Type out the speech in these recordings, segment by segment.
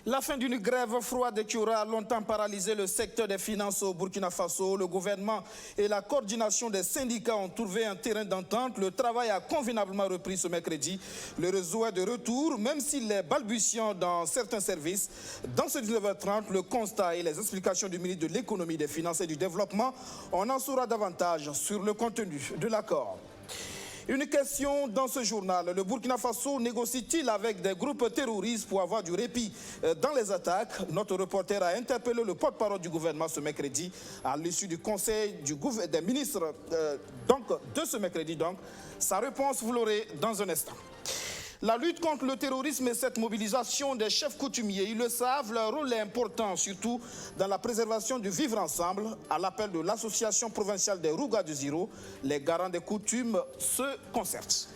La fin d'une grève froide qui aura longtemps paralysé le secteur des finances au Burkina Faso, le gouvernement et la coordination des syndicats ont trouvé un terrain d'entente. Le travail a convenablement repris ce mercredi. Le réseau est de retour, même s'il est balbutiant dans certains services. Dans ce 19h30, le constat et les explications du ministre de l'Économie, des Finances et du Développement, on en saura davantage sur le contenu de l'accord. Une question dans ce journal. Le Burkina Faso négocie-t-il avec des groupes terroristes pour avoir du répit dans les attaques? Notre reporter a interpellé le porte-parole du gouvernement ce mercredi à l'issue du conseil des ministres de ce mercredi. Sa réponse, vous l'aurez dans un instant. La lutte contre le terrorisme et cette mobilisation des chefs coutumiers, ils le savent, leur rôle est important, surtout dans la préservation du vivre ensemble. À l'appel de l'association provinciale des Rouga du Ziro, les garants des coutumes se concertent.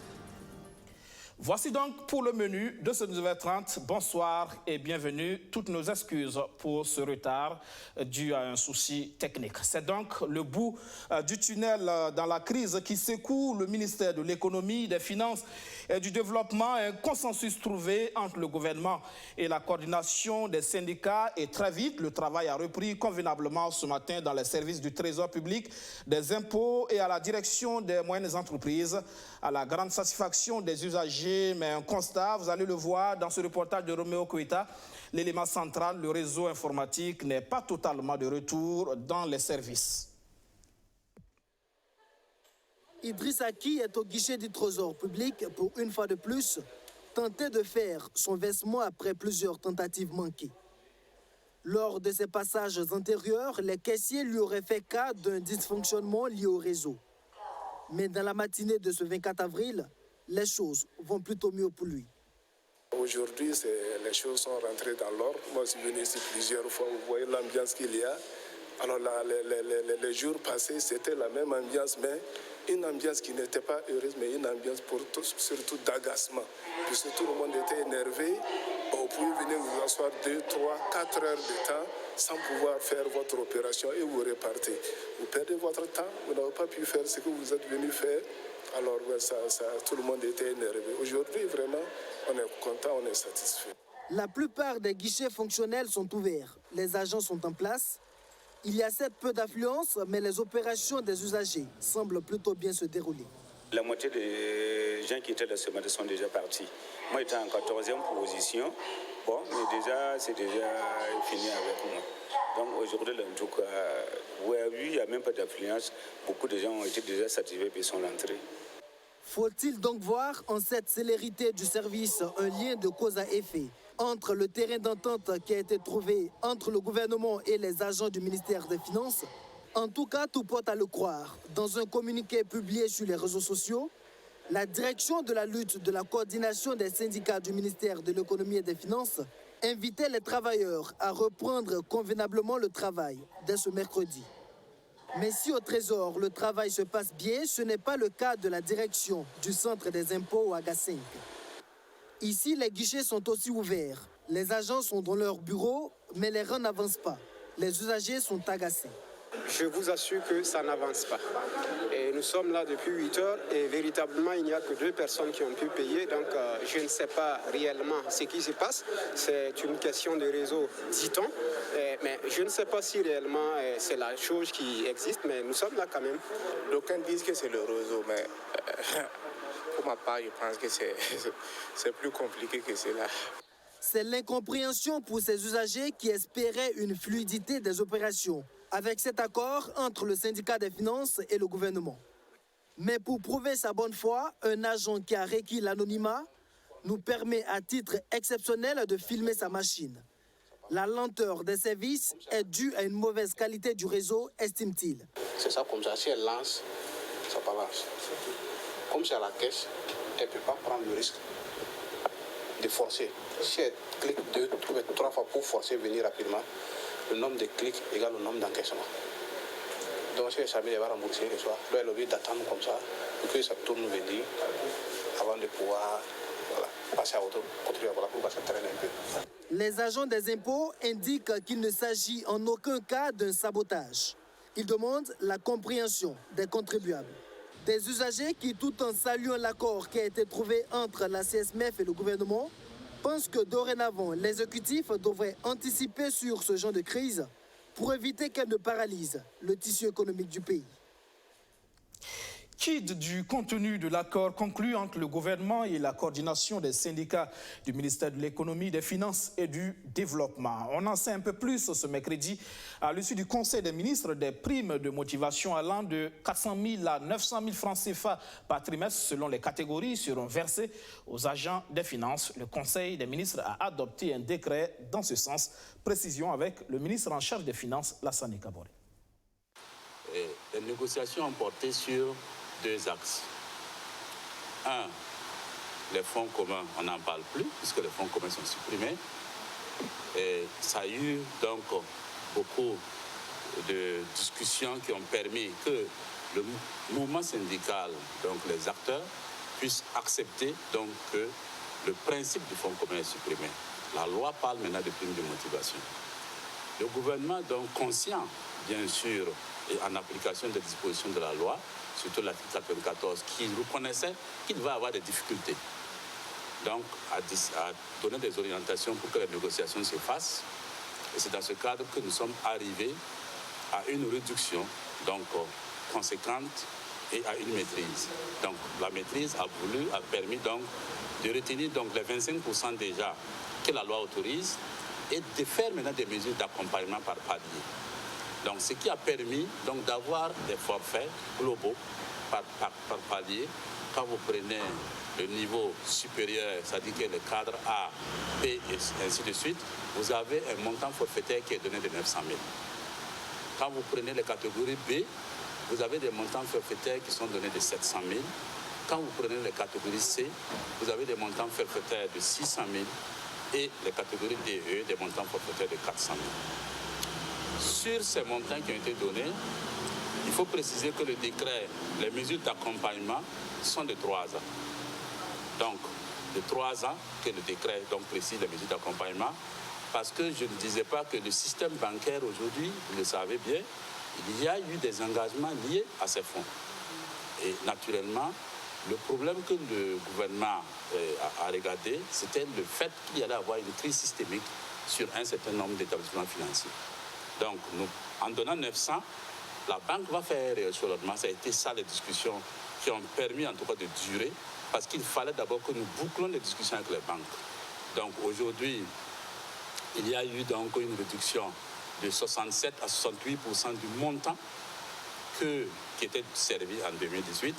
Voici donc pour le menu de ce 9h30. Bonsoir et bienvenue. Toutes nos excuses pour ce retard dû à un souci technique. C'est donc le bout du tunnel dans la crise qui secoue le ministère de l'Économie, des Finances et du Développement. Un consensus trouvé entre le gouvernement et la coordination des syndicats. Et très vite, le travail a repris convenablement ce matin dans les services du Trésor public, des impôts et à la direction des moyennes entreprises, à la grande satisfaction des usagers. Mais un constat, vous allez le voir dans ce reportage de Roméo Koïta, l'élément central, le réseau informatique n'est pas totalement de retour dans les services. Idriss Aki est au guichet du Trésor public pour une fois de plus tenter de faire son versement après plusieurs tentatives manquées. Lors de ses passages antérieurs, les caissiers lui auraient fait cas d'un dysfonctionnement lié au réseau. Mais dans la matinée de ce 24 avril, les choses vont plutôt mieux pour lui. Aujourd'hui, les choses sont rentrées dans l'ordre. Moi, je suis venu ici plusieurs fois. Vous voyez l'ambiance qu'il y a. Alors, les jours passés, c'était la même ambiance, mais une ambiance qui n'était pas heureuse, mais une ambiance surtout d'agacement. Puisque tout le monde était énervé. Vous pouvez venir vous asseoir 2, 3, 4 heures de temps sans pouvoir faire votre opération et vous repartez. Vous perdez votre temps, vous n'avez pas pu faire ce que vous êtes venu faire. Alors, tout le monde était énervé. Aujourd'hui, vraiment, on est content, on est satisfait. La plupart des guichets fonctionnels sont ouverts. Les agents sont en place. Il y a certes peu d'affluence, mais les opérations des usagers semblent plutôt bien se dérouler. La moitié des gens qui étaient là ce matin sont déjà partis. Moi, j'étais en 14e position. Bon, mais déjà, c'est déjà fini avec moi. Donc aujourd'hui, en tout cas, oui, il n'y a même pas d'affluence. Beaucoup de gens ont été déjà satisfaits et sont rentrés. Faut-il donc voir en cette célérité du service un lien de cause à effet entre le terrain d'entente qui a été trouvé entre le gouvernement et les agents du ministère des Finances? En tout cas, tout porte à le croire. Dans un communiqué publié sur les réseaux sociaux, la direction de la lutte de la coordination des syndicats du ministère de l'Économie et des Finances invitait les travailleurs à reprendre convenablement le travail dès ce mercredi. Mais si au Trésor, le travail se passe bien, ce n'est pas le cas de la direction du Centre des impôts à Gassinc. Ici, les guichets sont aussi ouverts. Les agents sont dans leur bureau, mais les rangs n'avancent pas. Les usagers sont agacés. Je vous assure que ça n'avance pas. Et nous sommes là depuis 8 heures et véritablement, il n'y a que 2 personnes qui ont pu payer. Donc, je ne sais pas réellement ce qui se passe. C'est une question de réseau, dit-on. Mais je ne sais pas si réellement c'est la chose qui existe, mais nous sommes là quand même. D'aucuns disent que c'est le réseau, mais pour ma part, je pense que c'est plus compliqué que cela. C'est l'incompréhension pour ces usagers qui espéraient une fluidité des opérations avec cet accord entre le syndicat des finances et le gouvernement. Mais pour prouver sa bonne foi, un agent qui a requis l'anonymat nous permet à titre exceptionnel de filmer sa machine. La lenteur des services est due à une mauvaise qualité du réseau, estime-t-il. C'est ça comme ça, si elle lance, ça balance. Comme c'est à la caisse, elle ne peut pas prendre le risque de forcer. Si elle clique 2 ou 3 fois pour forcer venir rapidement, le nombre de clics égale le nombre d'encaissements. Donc si elle s'amène, elle va rembourser le soir. Donc elle est obligée d'attendre comme ça pour que ça tourne venir avant de pouvoir passer à autre côté pour que ça traîne un peu. Les agents des impôts indiquent qu'il ne s'agit en aucun cas d'un sabotage. Ils demandent la compréhension des contribuables. Des usagers qui, tout en saluant l'accord qui a été trouvé entre la CSMF et le gouvernement, pense que dorénavant, l'exécutif devrait anticiper sur ce genre de crise pour éviter qu'elle ne paralyse le tissu économique du pays. Quid du contenu de l'accord conclu entre le gouvernement et la coordination des syndicats du ministère de l'économie, des finances et du développement? On en sait un peu plus ce mercredi à l'issue du Conseil des ministres. Des primes de motivation allant de 400 000 à 900 000 francs CFA par trimestre selon les catégories seront versées aux agents des finances. Le Conseil des ministres a adopté un décret dans ce sens. Précision avec le ministre en charge des Finances, Lassana Kabore. Les négociations ont porté sur deux axes. Un, les fonds communs, on n'en parle plus, puisque les fonds communs sont supprimés. Et ça a eu donc beaucoup de discussions qui ont permis que le mouvement syndical, donc les acteurs, puissent accepter donc que le principe du fonds commun est supprimé. La loi parle maintenant de primes de motivation. Le gouvernement, donc conscient, bien sûr, et en application des dispositions de la loi, surtout l'article 94, qui reconnaissait qu'il va avoir des difficultés. Donc, a donné des orientations pour que les négociations se fassent. Et c'est dans ce cadre que nous sommes arrivés à une réduction donc, conséquente et à une maîtrise. Donc, la maîtrise a permis donc, de retenir donc, les 25% déjà que la loi autorise et de faire maintenant des mesures d'accompagnement par palier. Donc, ce qui a permis d'avoir des forfaits globaux par palier. Quand vous prenez le niveau supérieur, c'est-à-dire que le cadre A, B et ainsi de suite, vous avez un montant forfaitaire qui est donné de 900 000. Quand vous prenez les catégories B, vous avez des montants forfaitaires qui sont donnés de 700 000. Quand vous prenez les catégories C, vous avez des montants forfaitaires de 600 000 et les catégories D et E, des montants forfaitaires de 400 000. Sur ces montants qui ont été donnés, il faut préciser que le décret, les mesures d'accompagnement sont de 3 ans. Donc, de 3 ans que le décret précise les mesures d'accompagnement, parce que je ne disais pas que le système bancaire aujourd'hui, vous le savez bien, il y a eu des engagements liés à ces fonds. Et naturellement, le problème que le gouvernement a regardé, c'était le fait qu'il y allait avoir une crise systémique sur un certain nombre d'établissements financiers. Donc, en donnant 900, la banque va faire sur l'ordonnance. Ça a été ça les discussions qui ont permis en tout cas de durer, parce qu'il fallait d'abord que nous bouclons les discussions avec les banques. Donc aujourd'hui, il y a eu donc une réduction de 67 à 68% du montant qui était servi en 2018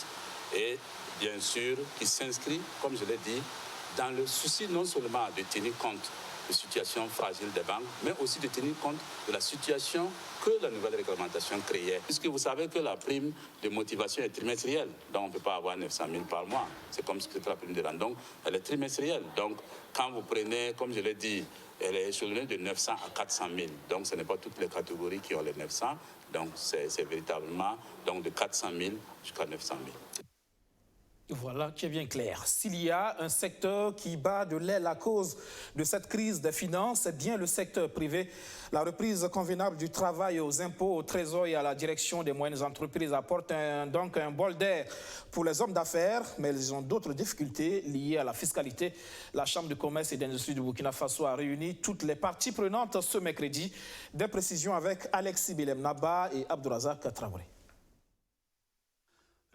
et bien sûr qui s'inscrit, comme je l'ai dit, dans le souci non seulement de tenir compte de situations fragiles des banques, mais aussi de tenir compte de la situation que la nouvelle réglementation créait. Puisque vous savez que la prime de motivation est trimestrielle, donc on ne peut pas avoir 900 000 par mois. C'est comme ce que la prime de rente. Donc, elle est trimestrielle. Donc, quand vous prenez, comme je l'ai dit, elle est échelonnée de 900 à 400 000. Donc, ce n'est pas toutes les catégories qui ont les 900. Donc, c'est véritablement donc, de 400 000 jusqu'à 900 000. Voilà qui est bien clair. S'il y a un secteur qui bat de l'aile à cause de cette crise des finances, c'est bien le secteur privé. La reprise convenable du travail aux impôts, au trésor et à la direction des moyennes entreprises apporte donc un bol d'air pour les hommes d'affaires, mais ils ont d'autres difficultés liées à la fiscalité. La Chambre de commerce et d'industrie du Burkina Faso a réuni toutes les parties prenantes ce mercredi. Des précisions avec Alexis Bilem Naba et Abdourazak Traoré.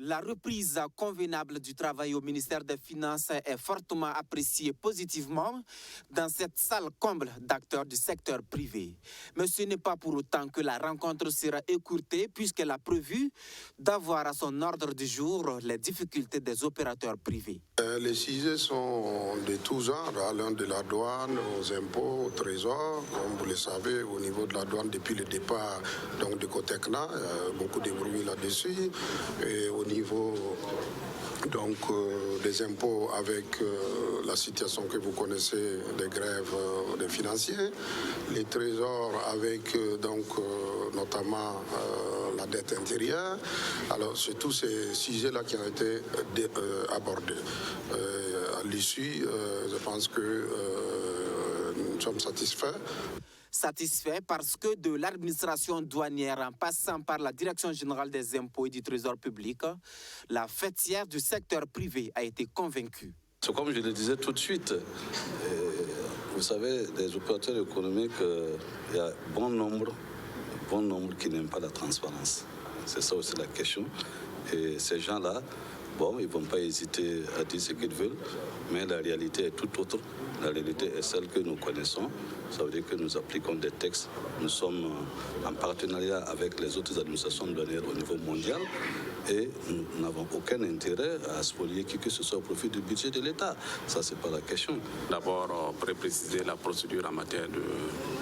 La reprise convenable du travail au ministère des Finances est fortement appréciée positivement dans cette salle comble d'acteurs du secteur privé. Mais ce n'est pas pour autant que la rencontre sera écourtée puisqu'elle a prévu d'avoir à son ordre du jour les difficultés des opérateurs privés. Les sujets sont de tous genres, allant de la douane aux impôts, au trésor. Comme vous le savez, au niveau de la douane, depuis le départ donc, de Cotecna, beaucoup de bruit là-dessus. Et au niveau donc, des impôts avec la situation que vous connaissez des grèves des financiers, les trésors avec donc, notamment la dette intérieure. Alors c'est tous ces sujets-là qui ont été abordés. À l'issue, je pense que nous sommes satisfaits. Satisfait parce que de l'administration douanière en passant par la Direction générale des impôts et du trésor public, la fêtière du secteur privé a été convaincue. Comme je le disais tout de suite, Vous savez, les opérateurs économiques, il y a bon nombre qui n'aiment pas la transparence. C'est ça aussi la question. Et ces gens-là, bon, ils ne vont pas hésiter à dire ce qu'ils veulent, mais la réalité est tout autre. La réalité est celle que nous connaissons. Ça veut dire que nous appliquons des textes. Nous sommes en partenariat avec les autres administrations douanières au niveau mondial et nous n'avons aucun intérêt à spolier qui que ce soit au profit du budget de l'État. Ça, c'est pas la question. D'abord, préciser la procédure en matière de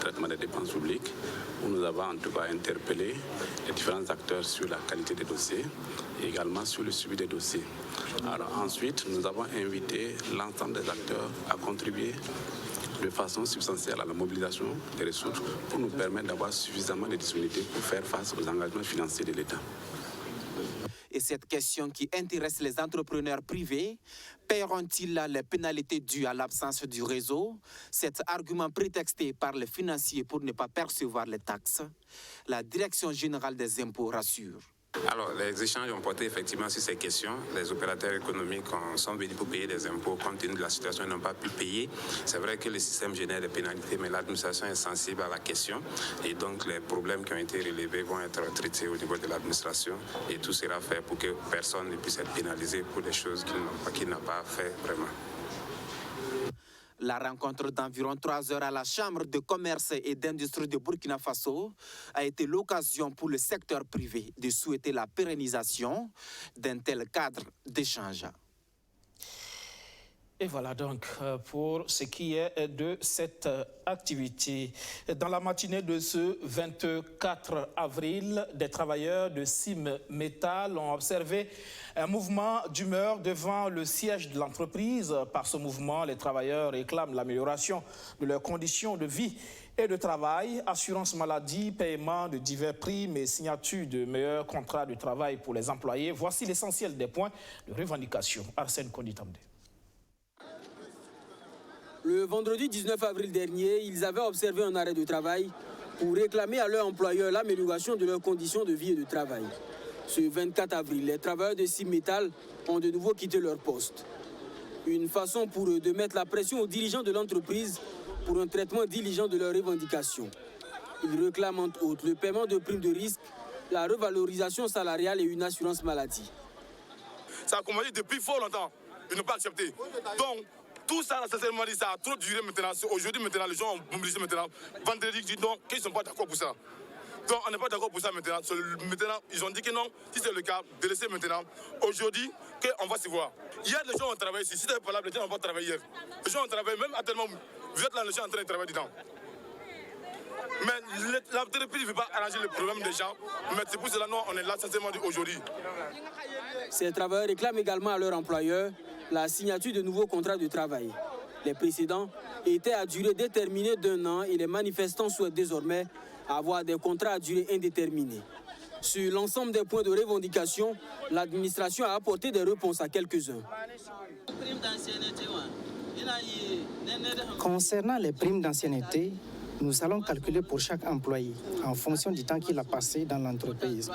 traitement des dépenses publiques, où nous avons en tout cas interpellé les différents acteurs sur la qualité des dossiers et également sur le suivi des dossiers. Alors ensuite, nous avons invité l'ensemble des acteurs à contribuer de façon substantielle à la mobilisation des ressources pour nous permettre d'avoir suffisamment de disponibilité pour faire face aux engagements financiers de l'État. Et cette question qui intéresse les entrepreneurs privés, paieront-ils les pénalités dues à l'absence du réseau? Cet argument prétexté par les financiers pour ne pas percevoir les taxes, la Direction générale des impôts rassure. Alors, les échanges ont porté effectivement sur ces questions. Les opérateurs économiques sont venus pour payer des impôts compte tenu de la situation, ils n'ont pas pu payer. C'est vrai que le système génère des pénalités, mais l'administration est sensible à la question. Et donc, les problèmes qui ont été relevés vont être traités au niveau de l'administration. Et tout sera fait pour que personne ne puisse être pénalisé pour des choses qu'il n'a pas fait vraiment. La rencontre d'environ 3 heures à la Chambre de commerce et d'industrie de Burkina Faso a été l'occasion pour le secteur privé de souhaiter la pérennisation d'un tel cadre d'échange. Et voilà donc pour ce qui est de cette activité. Dans la matinée de ce 24 avril, des travailleurs de Sim Metal ont observé un mouvement d'humeur devant le siège de l'entreprise. Par ce mouvement, les travailleurs réclament l'amélioration de leurs conditions de vie et de travail, assurance maladie, paiement de divers primes et signature de meilleurs contrats de travail pour les employés. Voici l'essentiel des points de revendication. Arsène Konditamde. Le vendredi 19 avril dernier, ils avaient observé un arrêt de travail pour réclamer à leur employeur l'amélioration de leurs conditions de vie et de travail. Ce 24 avril, les travailleurs de Sim Metal ont de nouveau quitté leur poste. Une façon pour eux de mettre la pression aux dirigeants de l'entreprise pour un traitement diligent de leurs revendications. Ils réclament entre autres le paiement de primes de risque, la revalorisation salariale et une assurance maladie. Ça a commencé depuis fort longtemps. Ils n'ont pas accepté. Donc, tout ça, sincèrement dit, ça a trop duré maintenant. Aujourd'hui, maintenant, les gens ont mobilisé maintenant. Vendredi, ils disent non, qu'ils ne sont pas d'accord pour ça. Donc, on n'est pas d'accord pour ça maintenant. Maintenant, ils ont dit que non, si c'est le cas, de laisser maintenant. Aujourd'hui, qu'on va se voir. Hier, les gens ont travaillé ici. Si c'était pas là, les gens n'ont pas travaillé hier. Les gens ont travaillé, même actuellement, vous êtes là, les gens sont en train de travailler dedans. Mais l'entreprise ne veut pas arranger le problème des gens. Mais c'est pour cela que on est là, sincèrement dit, aujourd'hui. Ces travailleurs réclament également à leur employeur la signature de nouveaux contrats de travail. Les précédents étaient à durée déterminée d'1 an et les manifestants souhaitent désormais avoir des contrats à durée indéterminée. Sur l'ensemble des points de revendication, l'administration a apporté des réponses à quelques-uns. Concernant les primes d'ancienneté, nous allons calculer pour chaque employé en fonction du temps qu'il a passé dans l'entreprise.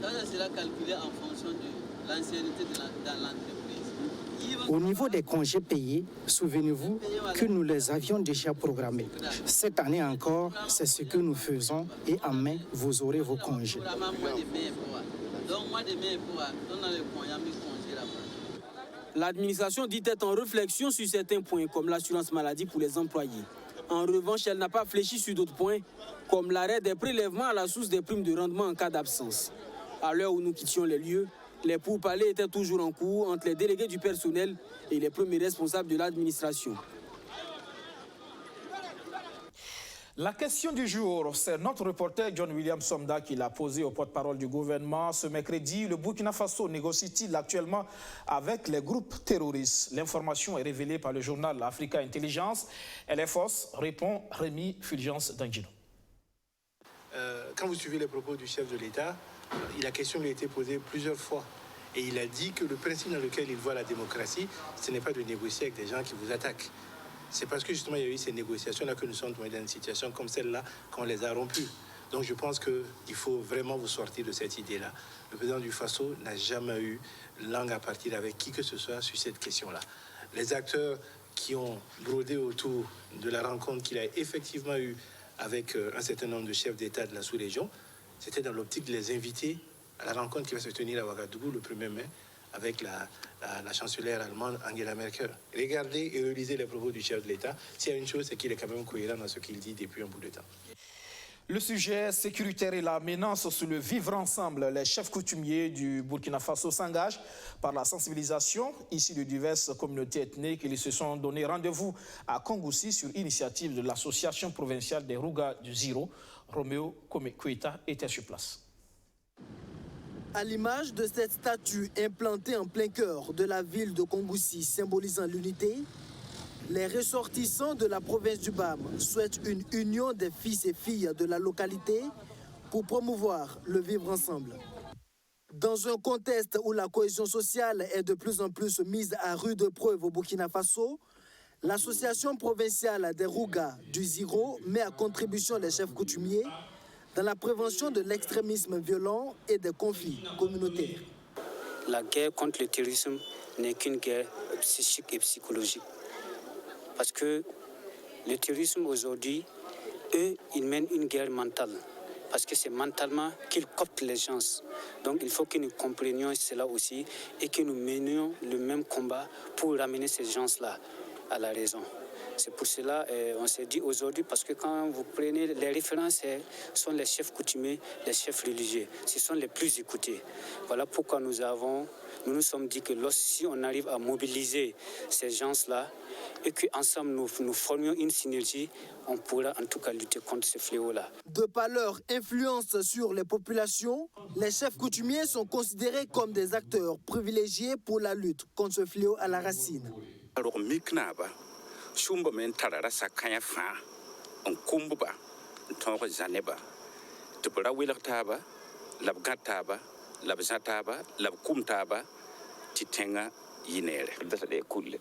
Ça sera calculé en fonction de l'ancienneté dans l'entreprise. Au niveau des congés payés, souvenez-vous que nous les avions déjà programmés. Cette année encore, c'est ce que nous faisons et en mai, vous aurez vos congés. L'administration dit être en réflexion sur certains points comme l'assurance maladie pour les employés. En revanche, elle n'a pas fléchi sur d'autres points comme l'arrêt des prélèvements à la source des primes de rendement en cas d'absence. À l'heure où nous quittions les lieux, les pourparlers étaient toujours en cours entre les délégués du personnel et les premiers responsables de l'administration. La question du jour, c'est notre reporter John William Somda qui l'a posée au porte-parole du gouvernement. Ce mercredi, le Burkina Faso négocie-t-il actuellement avec les groupes terroristes? L'information est révélée par le journal Africa Intelligence. Elle est fausse, répond Rémi Fulgence Dangino. Quand vous suivez les propos du chef de l'État, la question lui a été posée plusieurs fois. Et il a dit que le principe dans lequel il voit la démocratie, ce n'est pas de négocier avec des gens qui vous attaquent. C'est parce que justement il y a eu ces négociations-là que nous sommes dans une situation comme celle-là qu'on les a rompues. Donc je pense qu'il faut vraiment vous sortir de cette idée-là. Le président du Faso n'a jamais eu langue à partir avec qui que ce soit sur cette question-là. Les acteurs qui ont brodé autour de la rencontre qu'il a effectivement eue avec un certain nombre de chefs d'État de la sous-région. C'était dans l'optique de les inviter à la rencontre qui va se tenir à Ouagadougou le 1er mai avec la chancelière allemande Angela Merkel. Regardez et relisez les propos du chef de l'État. S'il y a une chose, c'est qu'il est quand même cohérent dans ce qu'il dit depuis un bout de temps. Le sujet sécuritaire et la menace sur le vivre ensemble, les chefs coutumiers du Burkina Faso s'engagent par la sensibilisation ici de diverses communautés ethniques. Ils se sont donné rendez-vous à Kongoussi sur initiative de l'association provinciale des Rouga du Ziro. Roméo Komekweta était sur place. À l'image de cette statue implantée en plein cœur de la ville de Kongoussi, symbolisant l'unité, les ressortissants de la province du BAM souhaitent une union des fils et filles de la localité pour promouvoir le vivre ensemble. Dans un contexte où la cohésion sociale est de plus en plus mise à rude épreuve au Burkina Faso, l'association provinciale des Rouga du Ziro met à contribution les chefs coutumiers dans la prévention de l'extrémisme violent et des conflits communautaires. La guerre contre le terrorisme n'est qu'une guerre psychique et psychologique. Parce que le terrorisme aujourd'hui, eux, ils mènent une guerre mentale. Parce que c'est mentalement qu'ils cooptent les gens. Donc il faut que nous comprenions cela aussi et que nous menions le même combat pour ramener ces gens-là à la raison. C'est pour cela qu'on s'est dit aujourd'hui, parce que quand vous prenez les références, ce sont les chefs coutumiers, les chefs religieux. Ce sont les plus écoutés. Voilà pourquoi nous nous sommes dit que si on arrive à mobiliser ces gens-là et qu'ensemble nous formions une synergie, on pourra en tout cas lutter contre ce fléau-là. De par leur influence sur les populations, les chefs coutumiers sont considérés comme des acteurs privilégiés pour la lutte contre ce fléau à la racine. Titenga yinere data de kulle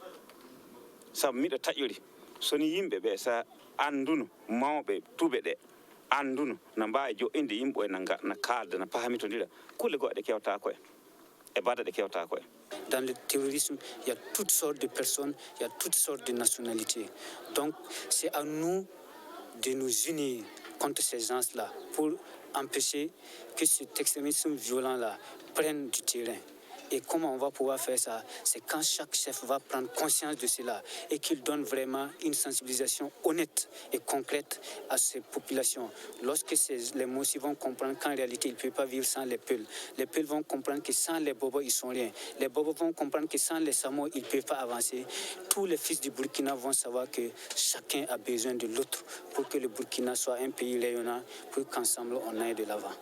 samida tayori soni yimbe be sa andunu mawbe tube de andunu na mbaa jo inde yimbo na kalda na pahamito ndira kulle go de kewta ko e bada de kewta ko. Dans le terrorisme, il y a toutes sortes de personnes, il y a toutes sortes de nationalités. Donc c'est à nous de nous unir contre ces gens-là pour empêcher que cet extrémisme violent-là prenne du terrain. Et comment on va pouvoir faire ça? C'est quand chaque chef va prendre conscience de cela et qu'il donne vraiment une sensibilisation honnête et concrète à ces populations. Lorsque les Mossi vont comprendre qu'en réalité, ils ne peuvent pas vivre sans les Peuls. Les Peuls vont comprendre que sans les Bobos, ils ne sont rien. Les Bobos vont comprendre que sans les Samo, ils ne peuvent pas avancer. Tous les fils du Burkina vont savoir que chacun a besoin de l'autre pour que le Burkina soit un pays rayonnant, pour qu'ensemble, on aille de l'avant.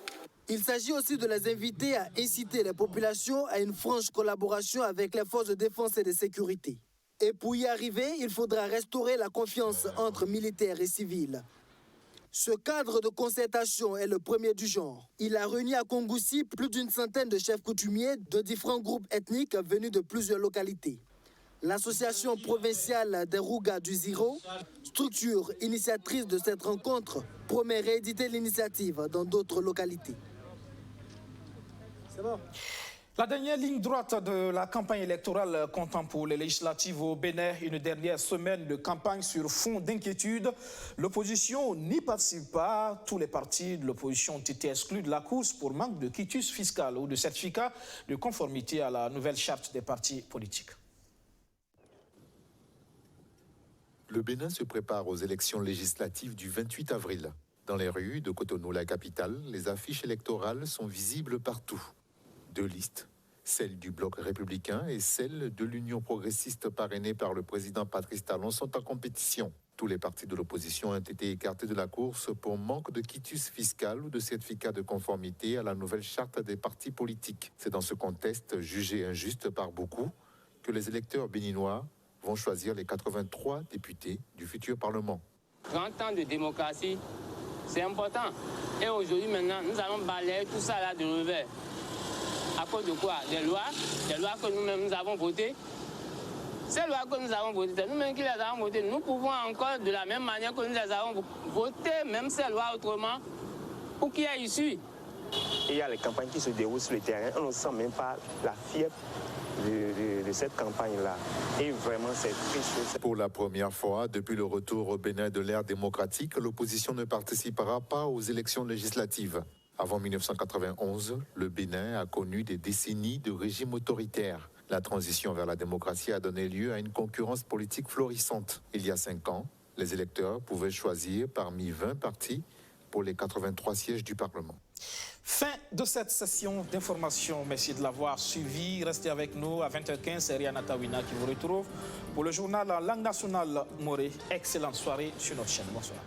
Il s'agit aussi de les inviter à inciter les populations à une franche collaboration avec les forces de défense et de sécurité. Et pour y arriver, il faudra restaurer la confiance entre militaires et civils. Ce cadre de concertation est le premier du genre. Il a réuni à Kongoussi plus d'une centaine de chefs coutumiers de différents groupes ethniques venus de plusieurs localités. L'association provinciale des Rouga du Ziro, structure initiatrice de cette rencontre, promet rééditer l'initiative dans d'autres localités. C'est bon. La dernière ligne droite de la campagne électorale comptant pour les législatives au Bénin, une dernière semaine de campagne sur fond d'inquiétude. L'opposition n'y participe pas. Tous les partis de l'opposition ont été exclus de la course pour manque de quitus fiscal ou de certificat de conformité à la nouvelle charte des partis politiques. Le Bénin se prépare aux élections législatives du 28 avril. Dans les rues de Cotonou, la capitale, les affiches électorales sont visibles partout. Deux listes, celle du bloc républicain et celle de l'Union progressiste parrainée par le président Patrice Talon, sont en compétition. Tous les partis de l'opposition ont été écartés de la course pour manque de quitus fiscal ou de certificat de conformité à la nouvelle charte des partis politiques. C'est dans ce contexte, jugé injuste par beaucoup, que les électeurs béninois vont choisir les 83 députés du futur Parlement. 30 ans de démocratie, c'est important. Et aujourd'hui, maintenant, nous allons balayer tout ça là de revers. À cause de quoi? Des lois que nous-mêmes nous avons votées. Ces lois que nous avons votées, c'est nous-mêmes qui les avons votées. Nous pouvons encore, de la même manière que nous les avons votées, même ces lois autrement, pour qu'il y ait issue. Il y a les campagnes qui se déroulent sur le terrain, on ne sent même pas la fièvre de cette campagne-là. Et vraiment, c'est triste. Pour la première fois depuis le retour au Bénin de l'ère démocratique, l'opposition ne participera pas aux élections législatives. Avant 1991, le Bénin a connu des décennies de régime autoritaire. La transition vers la démocratie a donné lieu à une concurrence politique florissante. Il y a 5 ans, les électeurs pouvaient choisir parmi 20 partis pour les 83 sièges du Parlement. Fin de cette session d'information. Merci de l'avoir suivi. Restez avec nous à 20h15. C'est Rihanna Tawina qui vous retrouve pour le journal en langue nationale Moré. Excellente soirée sur notre chaîne. Bonsoir.